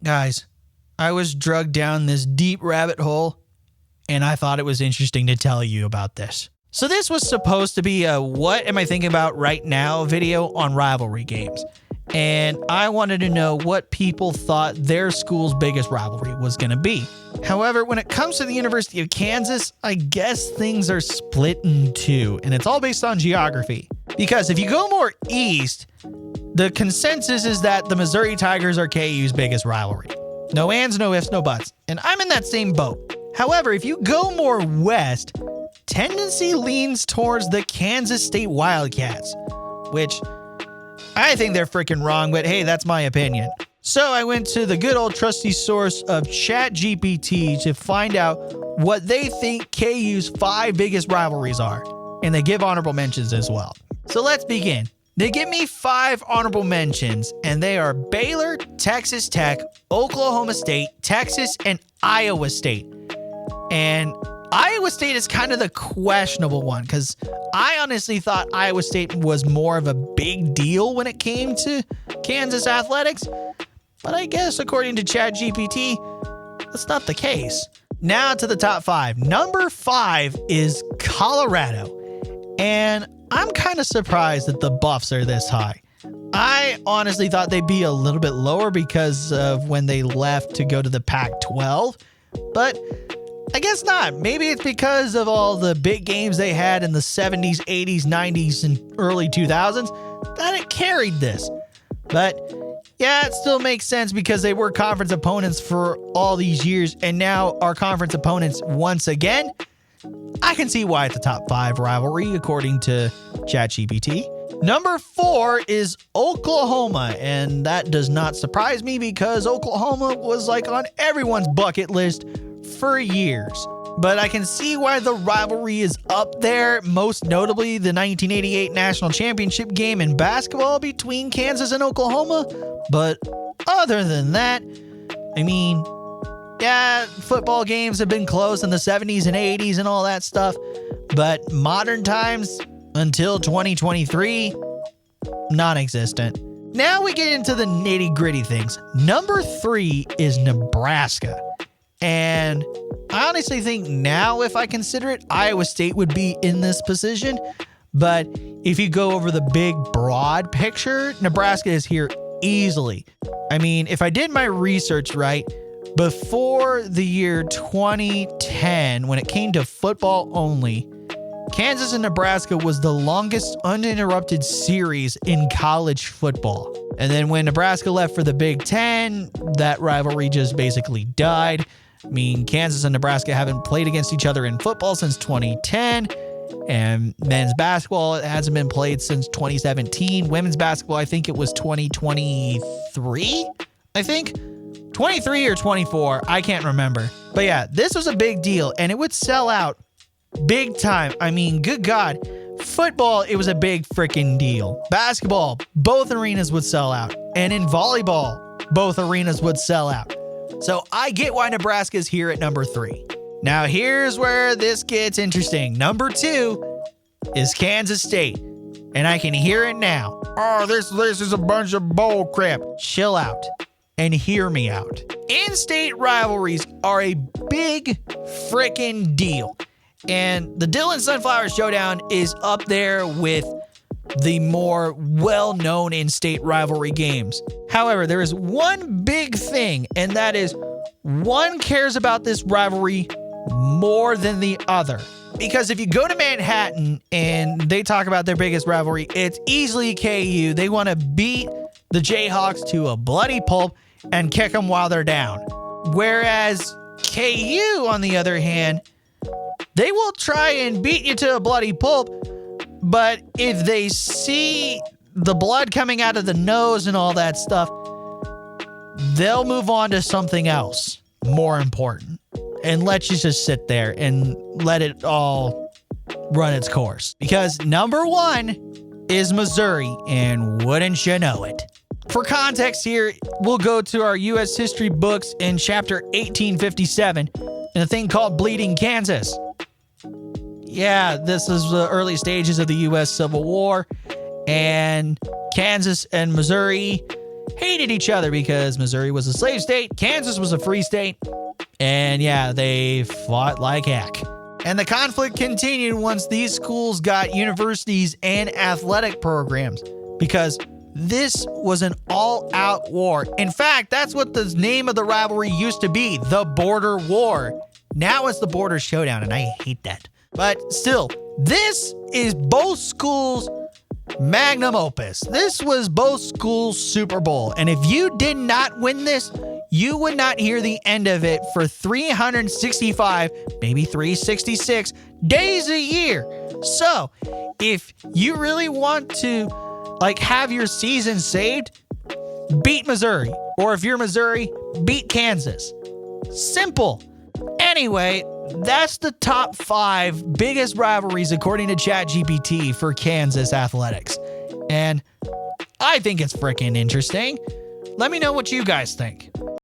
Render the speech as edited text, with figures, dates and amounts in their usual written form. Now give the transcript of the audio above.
Guys, I was drugged down this deep rabbit hole, and I thought it was interesting to tell you about this. So this was supposed to be a what am I thinking about right now video on rivalry games. And I wanted to know what people thought their school's biggest rivalry was going to be. However, when it comes to the University of Kansas, I guess things are split in two, and it's all based on geography. Because if you go more east, the consensus is that the Missouri Tigers are KU's biggest rivalry. No ands, no ifs, no buts. And I'm in that same boat. However, if you go more west, tendency leans towards the Kansas State Wildcats, which I think they're freaking wrong, but hey, that's my opinion. So I went to the good old trusty source of ChatGPT to find out what they think KU's 5 biggest rivalries are. And they give honorable mentions as well. So let's begin. They give me 5 honorable mentions, and they are Baylor, Texas Tech, Oklahoma State, Texas, and Iowa State. And Iowa State is kind of the questionable one because I honestly thought Iowa State was more of a big deal when it came to Kansas athletics. But I guess according to ChatGPT, that's not the case. Now to the top 5. Number 5 is Colorado. And I'm kind of surprised that the Buffs are this high. I honestly thought they'd be a little bit lower because of when they left to go to the Pac-12. But I guess not. Maybe it's because of all the big games they had in the 70s, 80s, 90s, and early 2000s that it carried this. But yeah, it still makes sense because they were conference opponents for all these years, and now our conference opponents once again. I can see why it's a top 5 rivalry according to ChatGPT. Number 4 is Oklahoma, and that does not surprise me because Oklahoma was like on everyone's bucket list for years. But I can see why the rivalry is up there, most notably the 1988 national championship game in basketball between Kansas and Oklahoma. But other than that, I mean, yeah, football games have been close in the 70s and 80s and all that stuff. But modern times, until 2023, non-existent. Now we get into the nitty-gritty things. Number 3 is Nebraska. And I honestly think now, if I consider it, Iowa State would be in this position. But if you go over the big, broad picture, Nebraska is here easily. I mean, if I did my research right, before the year 2010, when it came to football only, Kansas and Nebraska was the longest uninterrupted series in college football. And then when Nebraska left for the Big Ten, that rivalry just basically died. I mean, Kansas and Nebraska haven't played against each other in football since 2010. And men's basketball, it hasn't been played since 2017. Women's basketball, I think it was 2023, I think. 23 or 24, I can't remember. But yeah, this was a big deal, and it would sell out big time. I mean, good God. Football, it was a big freaking deal. Basketball, both arenas would sell out. And in volleyball, both arenas would sell out. So I get why Nebraska's here at number 3. Now here's where this gets interesting. Number 2 is Kansas State. And I can hear it now. Oh, this is a bunch of bull crap. Chill out and hear me out. In-state rivalries are a big freaking deal. And the Dillon Sunflower Showdown is up there with the more well-known in-state rivalry games. However, there is one big thing, and that is one cares about this rivalry more than the other. Because if you go to Manhattan and they talk about their biggest rivalry, it's easily KU. They want to beat the Jayhawks to a bloody pulp and kick them while they're down. Whereas KU, on the other hand, they will try and beat you to a bloody pulp, but if they see the blood coming out of the nose and all that stuff, they'll move on to something else more important and let you just sit there and let it all run its course. Because number 1 is Missouri, and wouldn't you know it. For context here, we'll go to our U.S. history books in chapter 1857 and a thing called Bleeding Kansas. Yeah, this is the early stages of the U.S. Civil War, and Kansas and Missouri hated each other because Missouri was a slave state, Kansas was a free state, and yeah, they fought like heck. And the conflict continued once these schools got universities and athletic programs, because this was an all-out war. In fact, that's what the name of the rivalry used to be, the Border War. Now it's the Border Showdown, and I hate that. But still, this is both schools' magnum opus. This was both schools' Super Bowl. And if you did not win this, you would not hear the end of it for 365, maybe 366 days a year. So, if you really want to have your season saved, beat Missouri. Or if you're Missouri, beat Kansas. Simple. Anyway, that's the top 5 biggest rivalries according to ChatGPT for Kansas athletics. And I think it's freaking interesting. Let me know what you guys think.